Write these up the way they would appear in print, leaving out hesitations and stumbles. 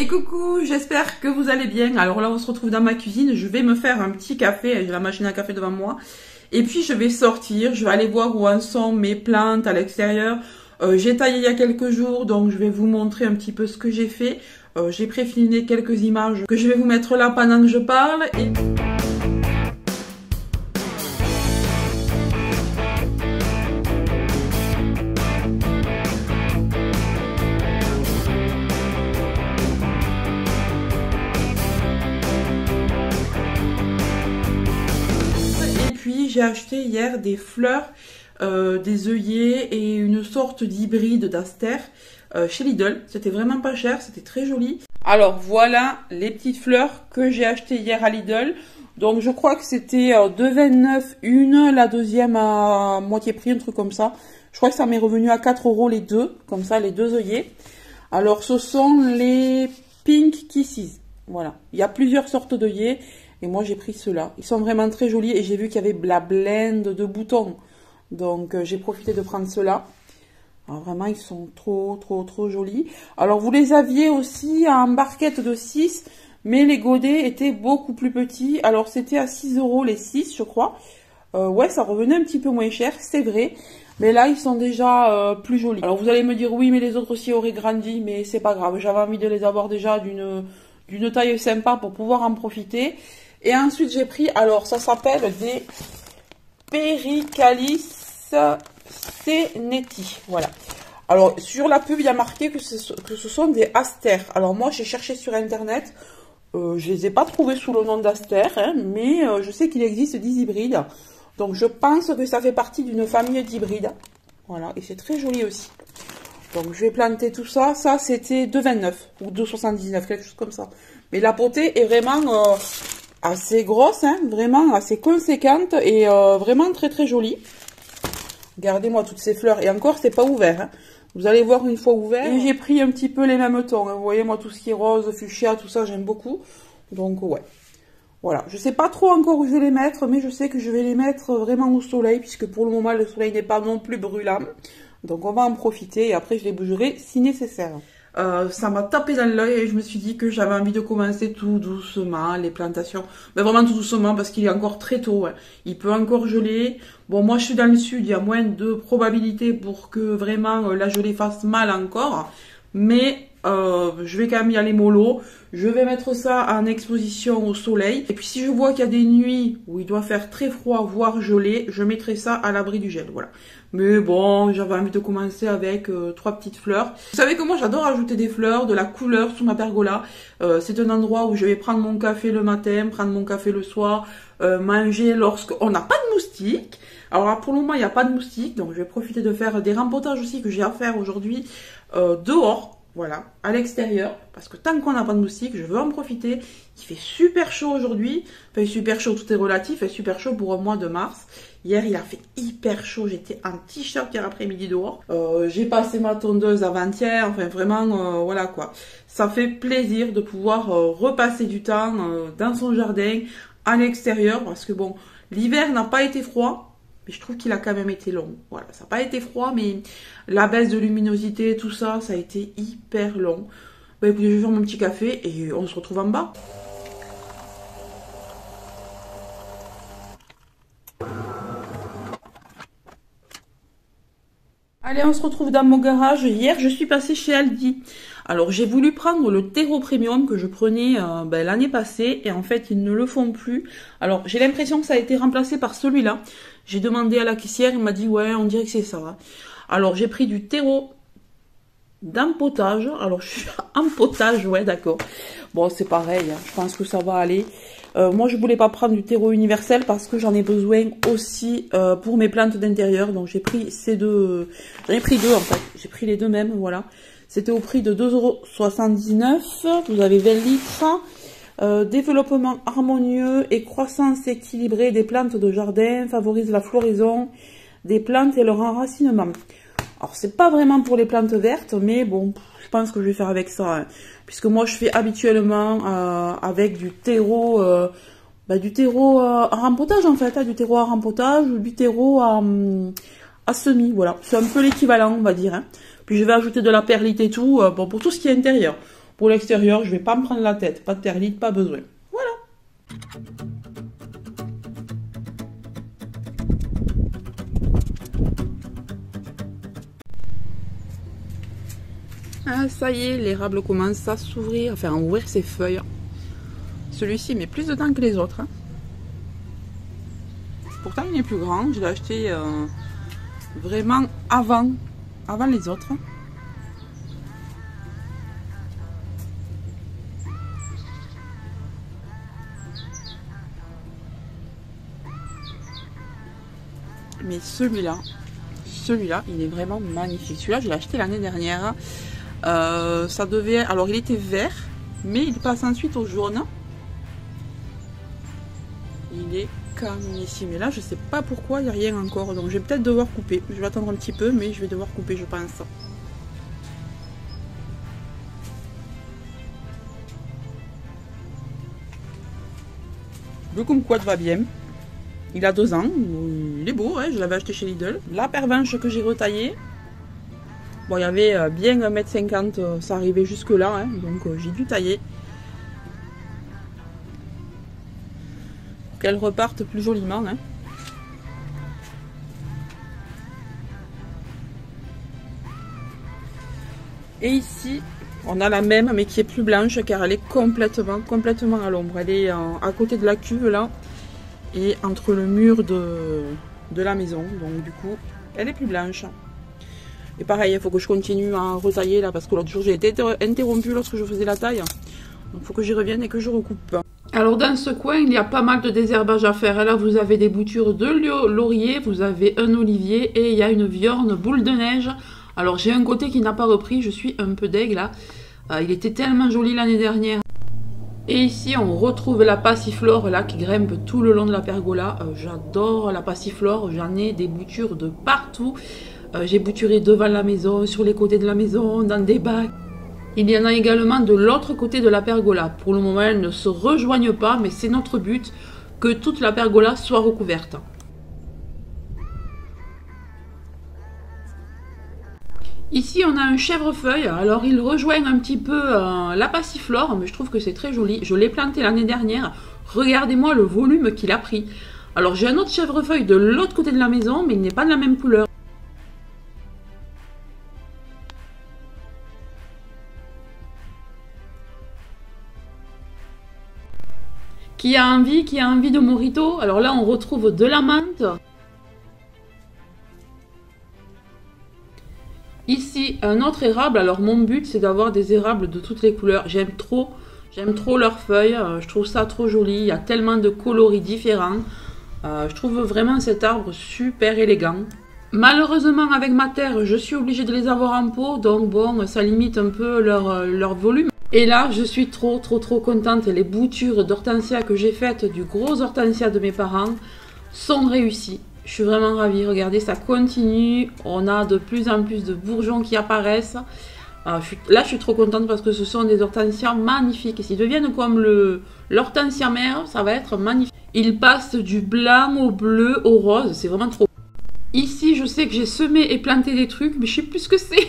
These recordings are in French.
Et coucou, j'espère que vous allez bien. Alors là on se retrouve dans ma cuisine, je vais me faire un petit café, j'ai la machine à café devant moi. Et puis je vais sortir, je vais aller voir où en sont mes plantes à l'extérieur. J'ai taillé il y a quelques jours, donc je vais vous montrer un petit peu ce que j'ai fait. J'ai préfilmé quelques images que je vais vous mettre là pendant que je parle. J'ai acheté hier des fleurs, des œillets et une sorte d'hybride d'Aster chez Lidl. C'était vraiment pas cher, c'était très joli. Alors voilà les petites fleurs que j'ai achetées hier à Lidl. Donc je crois que c'était 2,29 une, la deuxième à moitié prix, un truc comme ça. Je crois que ça m'est revenu à 4 € les deux, comme ça les deux œillets. Alors ce sont les Pink Kisses. Voilà, il y a plusieurs sortes d'œillets. Et moi, j'ai pris ceux-là. Ils sont vraiment très jolis. Et j'ai vu qu'il y avait la blende de boutons. Donc, j'ai profité de prendre ceux-là. Alors, vraiment, ils sont trop jolis. Alors, vous les aviez aussi en barquette de 6. Mais les godets étaient beaucoup plus petits. Alors, c'était à 6 € les 6, je crois. Ouais, ça revenait un petit peu moins cher, c'est vrai. Mais là, ils sont déjà plus jolis. Alors, vous allez me dire, oui, mais les autres aussi auraient grandi. Mais c'est pas grave. J'avais envie de les avoir déjà d'une taille sympa pour pouvoir en profiter. Et ensuite, j'ai pris, alors ça s'appelle des Pericalis Seneti. Voilà. Alors, sur la pub, il y a marqué que ce sont des asters. Alors, moi, j'ai cherché sur Internet. Je les ai pas trouvés sous le nom d'asters, hein, mais je sais qu'il existe des hybrides. Donc, je pense que ça fait partie d'une famille d'hybrides. Voilà, et c'est très joli aussi. Donc, je vais planter tout ça. Ça, c'était 2,29 ou 2,79, quelque chose comme ça. Mais la potée est vraiment... assez grosse, hein, vraiment assez conséquente et vraiment très jolie. Regardez-moi toutes ces fleurs. Et encore, c'est pas ouvert. Hein. Vous allez voir une fois ouvert. Et j'ai pris un petit peu les mêmes tons. Hein. Vous voyez, moi, tout ce qui est rose, fuchsia, tout ça, j'aime beaucoup. Donc, ouais. Voilà. Je sais pas trop encore où je vais les mettre, mais je sais que je vais les mettre vraiment au soleil, puisque pour le moment, le soleil n'est pas non plus brûlant. Donc, on va en profiter et après, je les bougerai si nécessaire. Ça m'a tapé dans l'œil et je me suis dit que j'avais envie de commencer tout doucement les plantations. Mais vraiment tout doucement parce qu'il est encore très tôt. Hein. Il peut encore geler. Bon, moi je suis dans le sud, il y a moins de probabilité pour que vraiment la gelée fasse mal encore. Mais je vais quand même y aller mollo. Je vais mettre ça en exposition au soleil. Et puis si je vois qu'il y a des nuits où il doit faire très froid, voire gelé, je mettrai ça à l'abri du gel. Voilà. Mais bon, j'avais envie de commencer avec 3 petites fleurs. Vous savez que moi j'adore ajouter des fleurs, de la couleur sous ma pergola. C'est un endroit où je vais prendre mon café le matin, prendre mon café le soir, manger lorsqu'on n'a pas de moustiques. Alors là, pour le moment il n'y a pas de moustiques, donc je vais profiter de faire des rempotages aussi que j'ai à faire aujourd'hui dehors. Voilà, à l'extérieur, parce que tant qu'on n'a pas de moustiques, je veux en profiter. Il fait super chaud aujourd'hui, enfin super chaud, tout est relatif, et super chaud pour le mois de mars. Hier, il a fait hyper chaud, j'étais en t-shirt hier après-midi dehors. J'ai passé ma tondeuse avant-hier, enfin vraiment, voilà quoi. Ça fait plaisir de pouvoir repasser du temps dans son jardin, à l'extérieur, parce que bon, l'hiver n'a pas été froid. Mais je trouve qu'il a quand même été long. Voilà, ça n'a pas été froid, mais la baisse de luminosité, tout ça, ça a été hyper long. Bah écoutez, je vais faire mon petit café et on se retrouve en bas. Allez, on se retrouve dans mon garage. Hier, je suis passée chez Aldi. Alors, j'ai voulu prendre le terreau premium que je prenais l'année passée. Et en fait, ils ne le font plus. Alors, j'ai l'impression que ça a été remplacé par celui-là. J'ai demandé à la caissière, elle m'a dit, ouais, on dirait que c'est ça. Alors, j'ai pris du terreau d'empotage. Alors, je suis en potage, ouais, d'accord. Bon, c'est pareil, hein. Je pense que ça va aller. Moi, je voulais pas prendre du terreau universel parce que j'en ai besoin aussi pour mes plantes d'intérieur. Donc, j'ai pris ces deux. J'en ai pris deux, en fait. J'ai pris les deux mêmes, voilà. C'était au prix de 2,79 €. Vous avez 20 litres. Développement harmonieux et croissance équilibrée des plantes de jardin favorise la floraison des plantes et leur enracinement. Alors, c'est pas vraiment pour les plantes vertes, mais bon, je pense que je vais faire avec ça. Hein, puisque moi, je fais habituellement avec du terreau à rempotage, en fait. Hein, du terreau à rempotage ou du terreau à semis, voilà. C'est un peu l'équivalent, on va dire. Hein. Puis, je vais ajouter de la perlite et tout, bon, pour tout ce qui est intérieur. Pour l'extérieur, je vais pas me prendre la tête. Pas de terre-lite, pas besoin. Voilà. Ah, ça y est, l'érable commence à s'ouvrir, enfin à ouvrir ses feuilles. Celui-ci met plus de temps que les autres. Hein. Pourtant, il est plus grand. Je l'ai acheté vraiment avant les autres. Mais celui-là, il est vraiment magnifique. Celui-là, je l'ai acheté l'année dernière. Ça devait... Alors, il était vert, mais il passe ensuite au jaune. Il est canon-ici. Mais là, je sais pas pourquoi, il n'y a rien encore. Donc, je vais peut-être devoir couper. Je vais attendre un petit peu, mais je vais devoir couper, je pense. Le kumquat va bien. Il a 2 ans. Il est beau, hein, je l'avais acheté chez Lidl. La pervenche que j'ai retaillée. Bon, il y avait bien 1,50 m, ça arrivait jusque là, hein, donc j'ai dû tailler. Pour qu'elle reparte plus joliment. Hein. Et ici, on a la même, mais qui est plus blanche, car elle est complètement à l'ombre. Elle est à côté de la cuve, là, et entre le mur de la maison. Donc du coup, elle est plus blanche. Et pareil, il faut que je continue à retailler, là, parce que l'autre jour, j'ai été interrompue lorsque je faisais la taille. Donc il faut que j'y revienne et que je recoupe. Alors dans ce coin, il y a pas mal de désherbage à faire. Là, vous avez des boutures de laurier, vous avez un olivier et il y a une viorne boule de neige. Alors j'ai un côté qui n'a pas repris, je suis un peu deg là. Il était tellement joli l'année dernière. Et ici, on retrouve la passiflore là qui grimpe tout le long de la pergola. J'adore la passiflore, j'en ai des boutures de partout. J'ai bouturé devant la maison, sur les côtés de la maison, dans des bacs. Il y en a également de l'autre côté de la pergola. Pour le moment, elles ne se rejoignent pas, mais c'est notre but que toute la pergola soit recouverte. Ici, on a un chèvrefeuille. Alors, il rejoint un petit peu la passiflore, mais je trouve que c'est très joli. Je l'ai planté l'année dernière. Regardez-moi le volume qu'il a pris. Alors, j'ai un autre chèvrefeuille de l'autre côté de la maison, mais il n'est pas de la même couleur. Qui a envie de mojito. Alors là, on retrouve de la menthe. Ici, un autre érable. Alors mon but, c'est d'avoir des érables de toutes les couleurs. J'aime trop leurs feuilles. Je trouve ça trop joli. Il y a tellement de coloris différents. Je trouve vraiment cet arbre super élégant. Malheureusement, avec ma terre, je suis obligée de les avoir en pot. Donc bon, ça limite un peu leur volume. Et là, je suis trop contente. Les boutures d'hortensia que j'ai faites du gros hortensia de mes parents sont réussies. Je suis vraiment ravie. Regardez, ça continue. On a de plus en plus de bourgeons qui apparaissent. Là, je suis trop contente parce que ce sont des hortensias magnifiques. Et s'ils deviennent comme l'hortensia mère, ça va être magnifique. Ils passent du blanc au bleu au rose. C'est vraiment trop. Ici, je sais que j'ai semé et planté des trucs, mais je sais plus ce que c'est.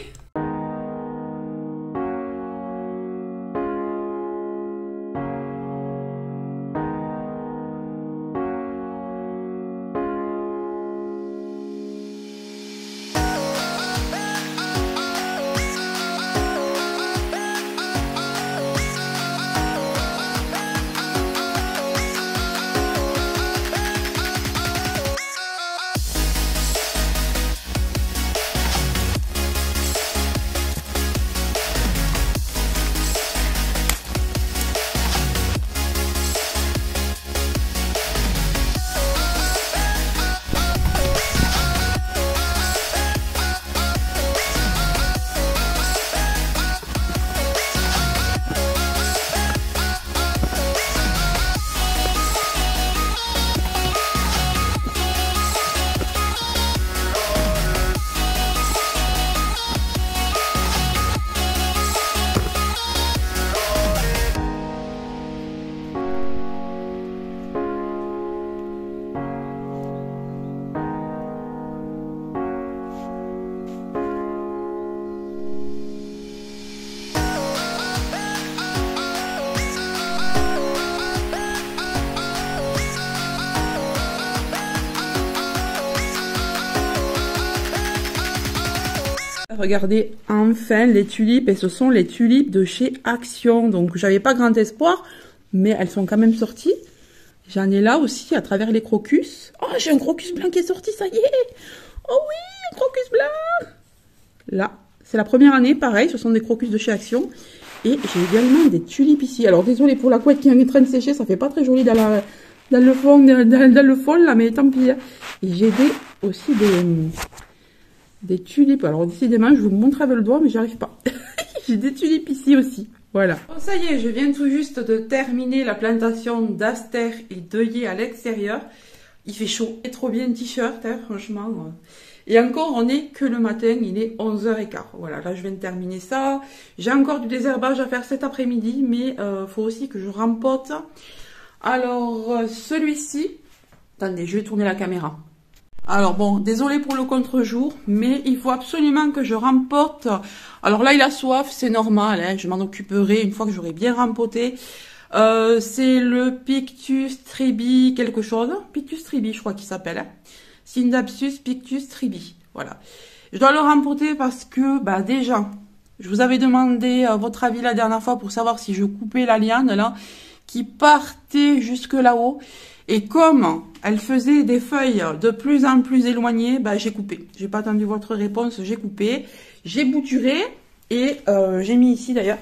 Regardez enfin les tulipes, et ce sont les tulipes de chez Action. Donc j'avais pas grand espoir, mais elles sont quand même sorties. J'en ai là aussi à travers les crocus. Oh, j'ai un crocus blanc qui est sorti, ça y est. Oh oui, un crocus blanc. Là, c'est la première année, pareil, ce sont des crocus de chez Action. Et j'ai également des tulipes ici. Alors désolé pour la couette qui est en train de sécher, ça fait pas très joli dans le fond là, mais tant pis. Et j'ai aussi des tulipes. Alors décidément, je vous montre avec le doigt, mais j'y arrive pas. J'ai des tulipes ici aussi. Voilà. Bon, ça y est, je viens tout juste de terminer la plantation d'asters et d'œillets à l'extérieur. Il fait chaud. C'est trop bien t-shirt, hein, franchement. Et encore, on n'est que le matin, il est 11h15. Voilà, là je viens de terminer ça. J'ai encore du désherbage à faire cet après-midi, mais faut aussi que je rempote. Alors, celui-ci... Attendez, je vais tourner la caméra. Alors bon, désolé pour le contre-jour, mais il faut absolument que je rempote. Alors là, il a soif, c'est normal, hein, je m'en occuperai une fois que j'aurai bien rempoté. C'est le Pictus tribi quelque chose. Pictus tribi, je crois qu'il s'appelle. Hein. Scindapsus pictus tribi. Voilà. Je dois le rempoter parce que, bah déjà, je vous avais demandé votre avis la dernière fois pour savoir si je coupais la liane, là, qui partait jusque là-haut. Et comme elle faisait des feuilles de plus en plus éloignées, bah, j'ai coupé. J'ai pas attendu votre réponse, j'ai coupé. J'ai bouturé et j'ai mis ici d'ailleurs.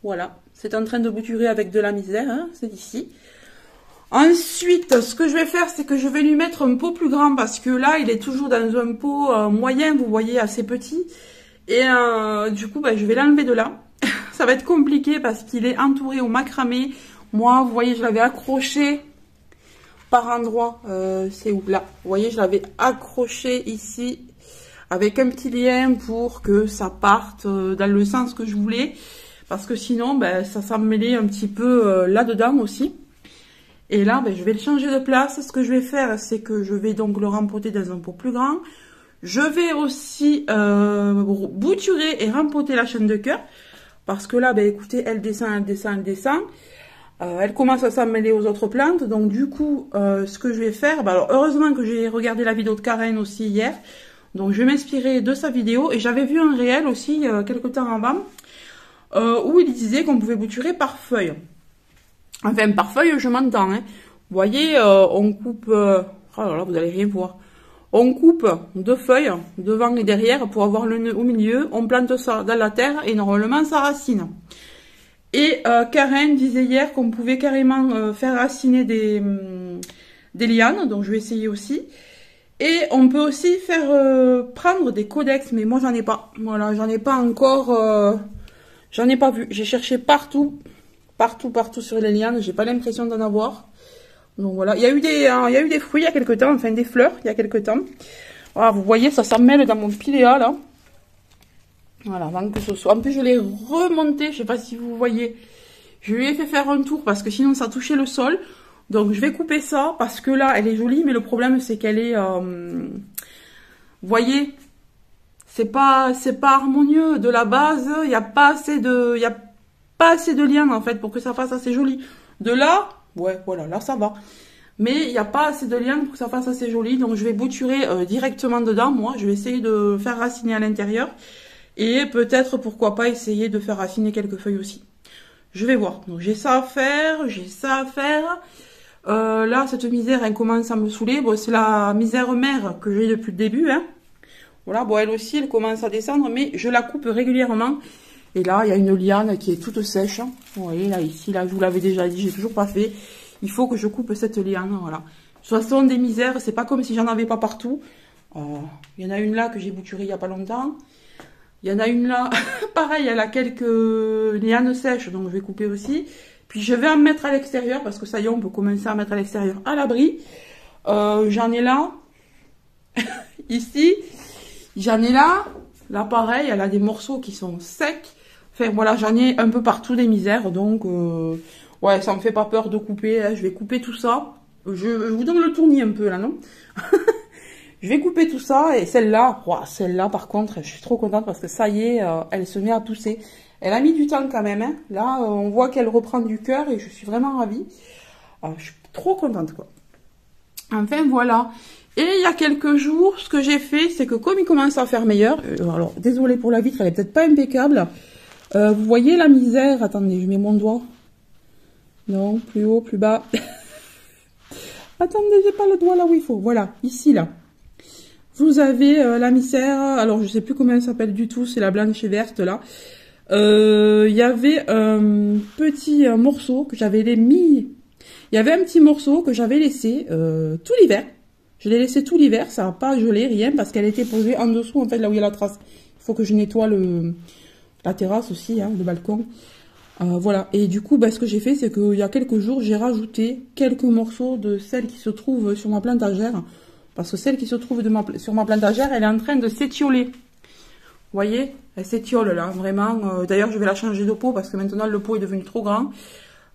Voilà, c'est en train de bouturer avec de la misère, hein, c'est ici. Ensuite, ce que je vais faire, c'est que je vais lui mettre un pot plus grand parce que là, il est toujours dans un pot moyen, vous voyez, assez petit. Et du coup, bah, je vais l'enlever de là. Ça va être compliqué parce qu'il est entouré au macramé. Moi, vous voyez, je l'avais accroché par endroit. C'est où? Là. Vous voyez, je l'avais accroché ici avec un petit lien pour que ça parte dans le sens que je voulais. Parce que sinon, ben, ça s'en mêlait un petit peu là-dedans aussi. Et là, ben, je vais le changer de place. Ce que je vais faire, c'est que je vais donc le rempoter dans un pot plus grand. Je vais aussi bouturer et rempoter la chaîne de cœur. Parce que là, ben, écoutez, elle descend, elle descend, elle descend. Elle commence à s'en mêler aux autres plantes. Donc du coup, ce que je vais faire... Ben, alors, heureusement que j'ai regardé la vidéo de Karen aussi hier. Donc je vais m'inspirer de sa vidéo. Et j'avais vu un réel aussi quelques temps avant. Où il disait qu'on pouvait bouturer par feuille. Enfin, par feuille, je m'entends. Hein. Vous voyez, on coupe... oh là là, vous allez rien voir. On coupe 2 feuilles, devant et derrière, pour avoir le nœud au milieu. On plante ça dans la terre et normalement, ça racine. Et Karen disait hier qu'on pouvait carrément faire raciner des lianes. Donc, je vais essayer aussi. Et on peut aussi faire prendre des codex. Mais moi, j'en ai pas. Voilà, j'en ai pas encore... J'en ai pas vu. J'ai cherché partout. Partout sur les lianes. J'ai pas l'impression d'en avoir. Donc voilà. Il y a eu des fruits il y a quelques temps. Enfin, des fleurs il y a quelques temps. Voilà, vous voyez, ça s'en mêle dans mon piléa, là. Voilà, avant que ce soit. En plus, je l'ai remonté. Je sais pas si vous voyez. Je lui ai fait faire un tour parce que sinon, ça touchait le sol. Donc, je vais couper ça parce que là, elle est jolie. Mais le problème, c'est qu'elle est... vous voyez, c'est pas harmonieux. De la base, il n'y a pas assez de liens en fait pour que ça fasse assez joli. De là, ouais, voilà, là ça va. Mais il n'y a pas assez de liens pour que ça fasse assez joli. Donc je vais bouturer directement dedans. Moi, je vais essayer de faire raciner à l'intérieur. Et peut-être, pourquoi pas, essayer de faire raciner quelques feuilles aussi. Je vais voir. Donc j'ai ça à faire, j'ai ça à faire. Là, cette misère, elle commence à me saouler. Bon, c'est la misère mère que j'ai depuis le début, hein. Voilà, bon, elle aussi, elle commence à descendre, mais je la coupe régulièrement. Et là, il y a une liane qui est toute sèche. Vous voyez, là, ici, là, je vous l'avais déjà dit, j'ai toujours pas fait. Il faut que je coupe cette liane, voilà. De toute façon, des misères, c'est pas comme si j'en avais pas partout. Il y en a une là que j'ai bouturée il y a pas longtemps. Il y en a une là, pareil, elle a quelques lianes sèches, donc je vais couper aussi. Puis je vais en mettre à l'extérieur, parce que ça y est, on peut commencer à mettre à l'extérieur à l'abri. J'en ai là, ici. J'en ai là, pareil, elle a des morceaux qui sont secs. Enfin voilà, j'en ai un peu partout des misères, donc ouais, ça me fait pas peur de couper. Hein. Je vais couper tout ça. Je vous donne le tournis un peu là, non? Je vais couper tout ça et celle-là, wow, celle-là par contre, je suis trop contente parce que ça y est, elle se met à pousser. Elle a mis du temps quand même. Hein. Là, on voit qu'elle reprend du cœur et je suis vraiment ravie. Je suis trop contente quoi. Enfin voilà. Et il y a quelques jours, ce que j'ai fait, c'est que comme il commence à faire meilleur, alors désolé pour la vitre, elle est peut-être pas impeccable. Vous voyez la misère, attendez, je mets mon doigt. Non, plus haut, plus bas. Attendez, j'ai pas le doigt là où il faut. Voilà, ici là. Vous avez la misère, alors je sais plus comment elle s'appelle du tout, c'est la blanche et verte là. Il y avait un petit morceau que j'avais mis. Il y avait un petit morceau que j'avais laissé tout l'hiver. Je l'ai laissé tout l'hiver, ça n'a pas gelé, rien, parce qu'elle était posée en dessous, en fait, là où il y a la trace. Il faut que je nettoie la terrasse aussi, hein, le balcon. Voilà, et du coup, ce que j'ai fait, c'est qu'il y a quelques jours, j'ai rajouté quelques morceaux de celle qui se trouve sur ma plantagère. Parce que celle qui se trouve sur ma plantagère, elle est en train de s'étioler. Vous voyez, elle s'étiole là, vraiment. D'ailleurs, je vais la changer de pot, parce que maintenant, le pot est devenu trop grand.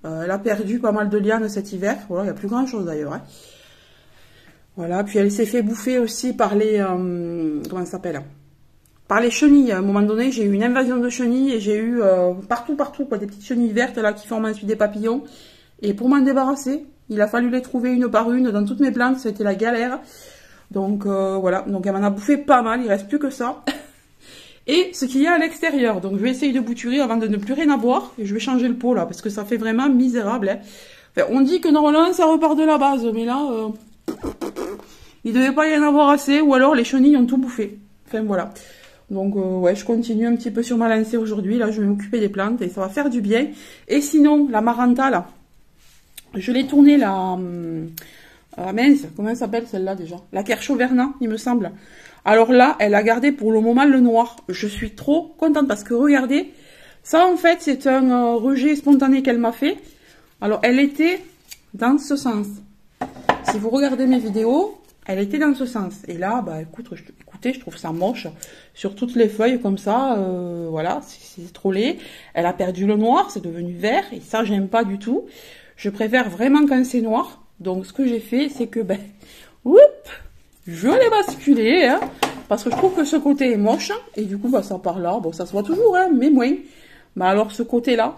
Elle a perdu pas mal de lianes cet hiver. Voilà, il n'y a plus grand chose d'ailleurs, hein. Voilà, puis elle s'est fait bouffer aussi par les... comment ça s'appelle? Par les chenilles. À un moment donné, j'ai eu une invasion de chenilles et j'ai eu partout, quoi, des petites chenilles vertes là qui forment ensuite des papillons. Et pour m'en débarrasser, il a fallu les trouver une par une dans toutes mes plantes, c'était la galère. Donc voilà, donc elle m'en a bouffé pas mal, il reste plus que ça. Et ce qu'il y a à l'extérieur, donc je vais essayer de bouturer avant de ne plus rien avoir. Et je vais changer le pot là, parce que ça fait vraiment misérable, hein. Enfin, on dit que normalement ça repart de la base, mais là... il devait pas y en avoir assez, ou alors les chenilles ont tout bouffé. Enfin voilà. Donc ouais, je continue un petit peu sur ma lancée aujourd'hui. Là, je vais m'occuper des plantes et ça va faire du bien. Et sinon, la Maranta, là, je l'ai tournée la mince, comment elle s'appelle celle-là déjà? La Kerchoverna, il me semble. Alors là, elle a gardé pour le moment le noir. Je suis trop contente parce que regardez, ça en fait, c'est un rejet spontané qu'elle m'a fait. Alors, elle était dans ce sens. Si vous regardez mes vidéos, elle était dans ce sens. Et là, écoutez, je trouve ça moche. Sur toutes les feuilles comme ça, voilà, c'est trop laid. Elle a perdu le noir, c'est devenu vert. Et ça, j'aime pas du tout. Je préfère vraiment quand c'est noir. Donc, ce que j'ai fait, c'est que, je l'ai basculé, hein, parce que je trouve que ce côté est moche. Et du coup, ça part là. Bon, ça se voit toujours, hein, mais moins. Mais alors, ce côté-là,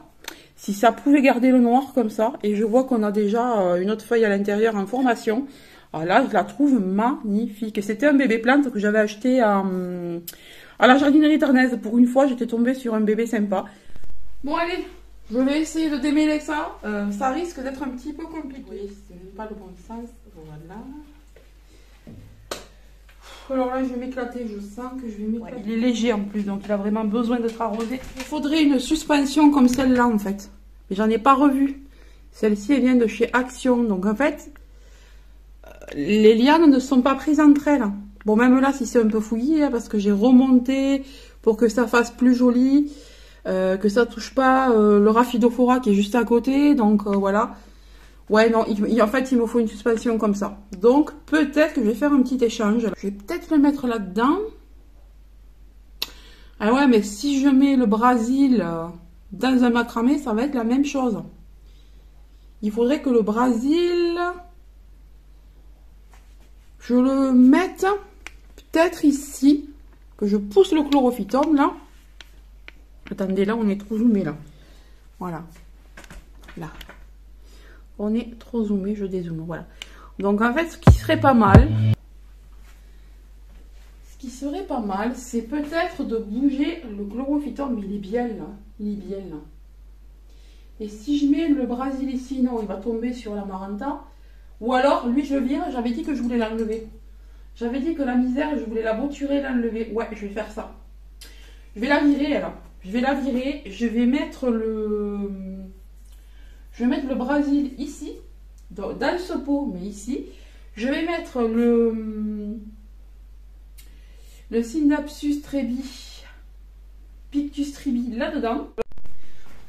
si ça pouvait garder le noir comme ça, et je vois qu'on a déjà une autre feuille à l'intérieur en formation, alors là, je la trouve magnifique. C'était un bébé plante que j'avais acheté à la jardinerie Tarnaise. Pour une fois, j'étais tombée sur un bébé sympa. Bon, allez, je vais essayer de démêler ça. Ça risque d'être un petit peu compliqué. Oui, c'est pas le bon sens. Voilà. Alors là, je vais m'éclater. Je sens que je vais m'éclater. Ouais, il est léger en plus, donc il a vraiment besoin d'être arrosé. Il faudrait une suspension comme celle-là, en fait. Mais j'en ai pas revu. Celle-ci, elle vient de chez Action. Donc, en fait, les lianes ne sont pas prises entre elles. Bon, même là, si c'est un peu fouillé, hein, parce que j'ai remonté pour que ça fasse plus joli, que ça touche pas le Rhaphidophora qui est juste à côté. Donc, voilà. Ouais, non, en fait, il me faut une suspension comme ça. Donc, peut-être que je vais faire un petit échange. Je vais peut-être le mettre là-dedans. Ah ouais, mais si je mets le Brésil dans un macramé, ça va être la même chose. Il faudrait que le Brésil, je le mette peut-être ici, que je pousse le chlorophytum, là. Attendez, là, on est trop zoomé, là. Voilà. Là. On est trop zoomé, je dézoome, voilà. Donc, en fait, ce qui serait pas mal, c'est peut-être de bouger le chlorophytum. Mais il est bien, là. Il est bien, là. Et si je mets le Brésil ici, non, il va tomber sur la Maranta. Ou alors, lui, je le vire. J'avais dit que je voulais l'enlever. J'avais dit que la misère, je voulais la bouturer, l'enlever. Ouais, je vais faire ça. Je vais la virer, alors. Je vais la virer. Je vais mettre le Brésil ici, dans ce pot, mais ici. Je vais mettre le Synapsus trebi, Pictus trebi là-dedans.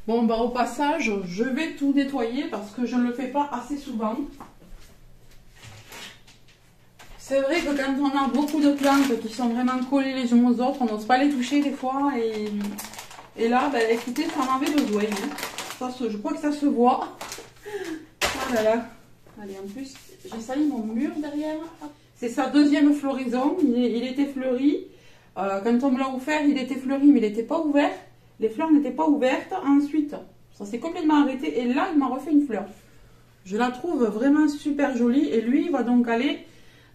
Bon, au passage, je vais tout nettoyer parce que je ne le fais pas assez souvent. C'est vrai que quand on a beaucoup de plantes qui sont vraiment collées les unes aux autres, on n'ose pas les toucher des fois. Et là, écoutez, ça en avait besoin. Hein. Je crois que ça se voit. Oh là là. Allez, en plus, j'ai sali mon mur derrière. C'est sa deuxième floraison. Il était fleuri. Quand on me l'a offert, il était fleuri, mais il n'était pas ouvert. Les fleurs n'étaient pas ouvertes. Ensuite, ça s'est complètement arrêté. Et là, il m'a refait une fleur. Je la trouve vraiment super jolie. Et lui, il va donc aller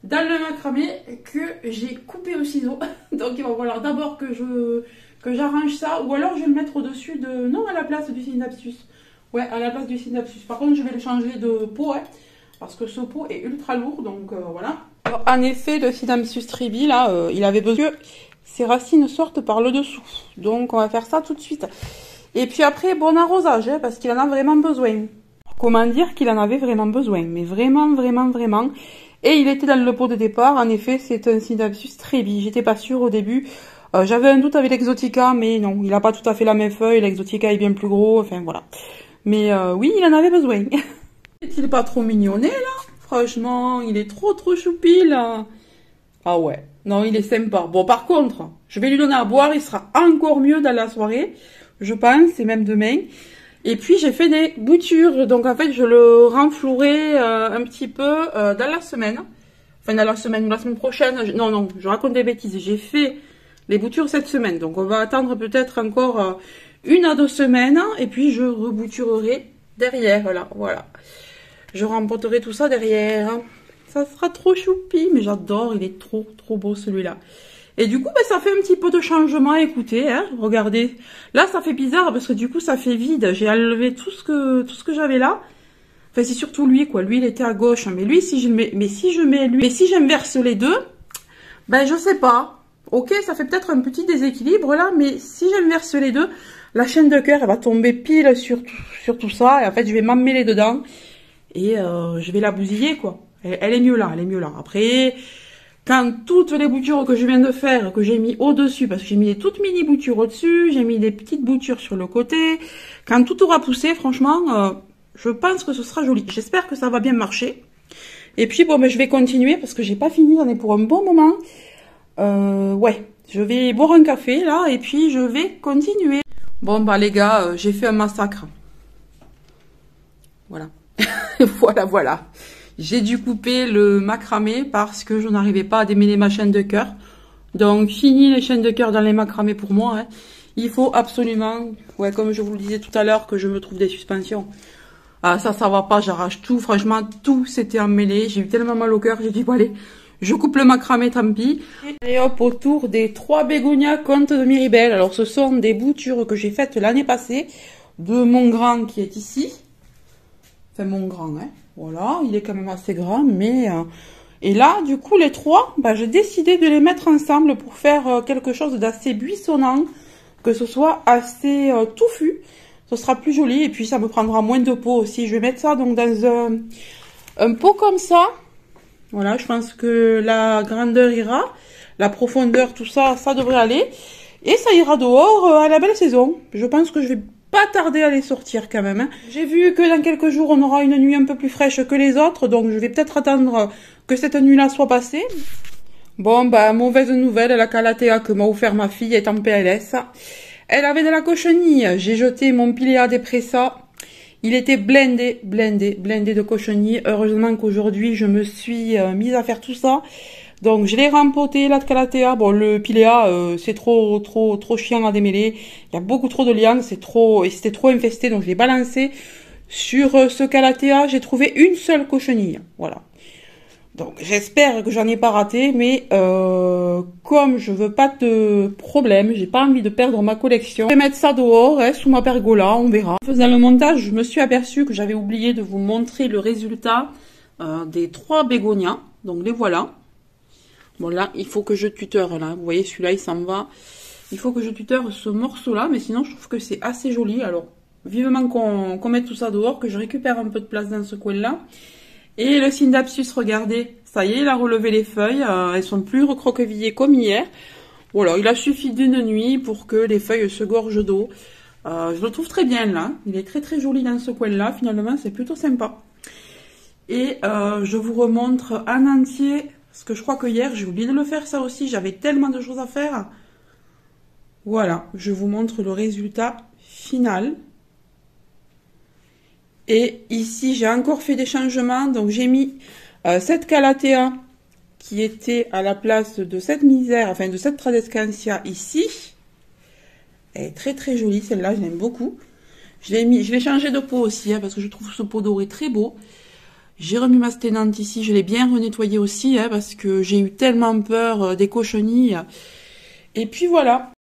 dans le macramé que j'ai coupé au ciseau. Donc il va falloir d'abord que j'arrange ça, ou alors je vais le mettre au-dessus de... Non, à la place du synapsus. Ouais, à la place du synapsus. Par contre, je vais le changer de pot, hein, parce que ce pot est ultra lourd, donc voilà. Alors, en effet, le synapsus tribi, là, il avait besoin que ses racines sortent par le dessous. Donc on va faire ça tout de suite. Et puis après, bon arrosage, hein, parce qu'il en a vraiment besoin. Comment dire qu'il en avait vraiment besoin, mais vraiment, vraiment, vraiment. Et il était dans le pot de départ. En effet, c'est un synapsus tribi. J'étais pas sûre au début. J'avais un doute avec l'Exotica, mais non, il a pas tout à fait la même feuille. L'Exotica est bien plus gros, enfin voilà. Mais oui, il en avait besoin. Est-il pas trop mignonné, là? Franchement, il est trop choupi, là. Ah ouais, non, il est sympa. Bon, par contre, je vais lui donner à boire. Il sera encore mieux dans la soirée, je pense, et même demain. Et puis, j'ai fait des boutures. Donc, en fait, je le renflouerai un petit peu dans la semaine. Enfin, dans la semaine ou la semaine prochaine. Non, je raconte des bêtises. J'ai fait les boutures cette semaine. Donc, on va attendre peut-être encore 1 à 2 semaines. Et puis, je rebouturerai derrière, là. Voilà. Je rempoterai tout ça derrière. Ça sera trop choupi. Mais j'adore. Il est trop beau, celui-là. Et du coup, ben, ça fait un petit peu de changement. Écoutez, hein, regardez. Là, ça fait bizarre parce que du coup, ça fait vide. J'ai enlevé tout ce que j'avais là. Enfin, c'est surtout lui, quoi. Lui, il était à gauche. Mais lui, si je mets, si j'inverse les deux, ben, je sais pas. Ok, ça fait peut-être un petit déséquilibre là, mais si j'inverse les deux, la chaîne de cœur, elle va tomber pile sur tout ça. Et en fait, je vais m'emmêler dedans et je vais la bousiller, quoi. Elle est mieux là, Après, quand toutes les boutures que je viens de faire, que j'ai mis au-dessus, parce que j'ai mis des toutes mini boutures au-dessus, j'ai mis des petites boutures sur le côté, quand tout aura poussé, franchement, je pense que ce sera joli. J'espère que ça va bien marcher. Et puis, bon, ben, je vais continuer parce que j'ai pas fini, j'en ai pour un bon moment. Ouais, je vais boire un café, là, et puis je vais continuer. Bon, bah, les gars, j'ai fait un massacre. Voilà. Voilà. J'ai dû couper le macramé parce que je n'arrivais pas à démêler ma chaîne de cœur. Donc, fini les chaînes de cœur dans les macramés pour moi. Hein. Il faut absolument, ouais, comme je vous le disais tout à l'heure, que je me trouve des suspensions. Ah, ça va pas, j'arrache tout. Franchement, tout s'était emmêlé. J'ai eu tellement mal au cœur, j'ai dit, bon, allez, je coupe le macramé, tant pis. Et hop, autour des 3 bégonias Comte de Miribel. Alors, ce sont des boutures que j'ai faites l'année passée de mon grand qui est ici. Enfin, mon grand, hein. Voilà, il est quand même assez grand, mais... Et là, du coup, les 3, bah, j'ai décidé de les mettre ensemble pour faire quelque chose d'assez buissonnant, que ce soit assez touffu. Ce sera plus joli, et puis ça me prendra moins de pot aussi. Je vais mettre ça donc dans un pot comme ça. Voilà, je pense que la grandeur ira, la profondeur, tout ça, ça devrait aller. Et ça ira dehors à la belle saison. Je pense que je vais pas tarder à les sortir quand même. Hein. J'ai vu que dans quelques jours, on aura une nuit un peu plus fraîche que les autres. Donc, je vais peut-être attendre que cette nuit-là soit passée. Bon, bah, mauvaise nouvelle, la calathea que m'a offert ma fille est en PLS. Elle avait de la cochenille. J'ai jeté mon Pilea depressa. Il était blindé de cochenille. Heureusement qu'aujourd'hui, je me suis mise à faire tout ça. Donc, je l'ai rempoté, la calathea. Bon, le Pilea, c'est trop chiant à démêler. Il y a beaucoup trop de lianes, c'était trop infesté. Donc, je l'ai balancé. Sur ce calathea, j'ai trouvé une seule cochenille. Voilà. Donc, j'espère que j'en ai pas raté. Mais, comme je veux pas de problème, j'ai pas envie de perdre ma collection. Je vais mettre ça dehors, hein, sous ma pergola, on verra. En faisant le montage, je me suis aperçue que j'avais oublié de vous montrer le résultat des 3 bégonias. Donc, les voilà. Bon, là, il faut que je tuteur, là. Vous voyez, celui-là, il s'en va. Il faut que je tuteur ce morceau-là, mais sinon, je trouve que c'est assez joli. Alors, vivement qu'on mette tout ça dehors, que je récupère un peu de place dans ce coin-là. Et le synapsus, regardez, ça y est, il a relevé les feuilles. Elles sont plus recroquevillées comme hier. Voilà, il a suffi d'une nuit pour que les feuilles se gorgent d'eau. Je le trouve très bien, là. Il est très joli dans ce coin-là. Finalement, c'est plutôt sympa. Et je vous remontre en entier... Parce que je crois que hier, j'ai oublié de le faire, ça aussi. J'avais tellement de choses à faire. Voilà, je vous montre le résultat final. Et ici, j'ai encore fait des changements. Donc, j'ai mis cette calathea qui était à la place de cette misère, enfin de cette tradescantia ici. Elle est très jolie, celle-là, je l'aime beaucoup. Je l'ai changé de pot aussi, hein, parce que je trouve ce pot doré très beau. J'ai remis ma sténante ici, je l'ai bien renettoyée aussi, hein, parce que j'ai eu tellement peur des cochenilles. Et puis voilà.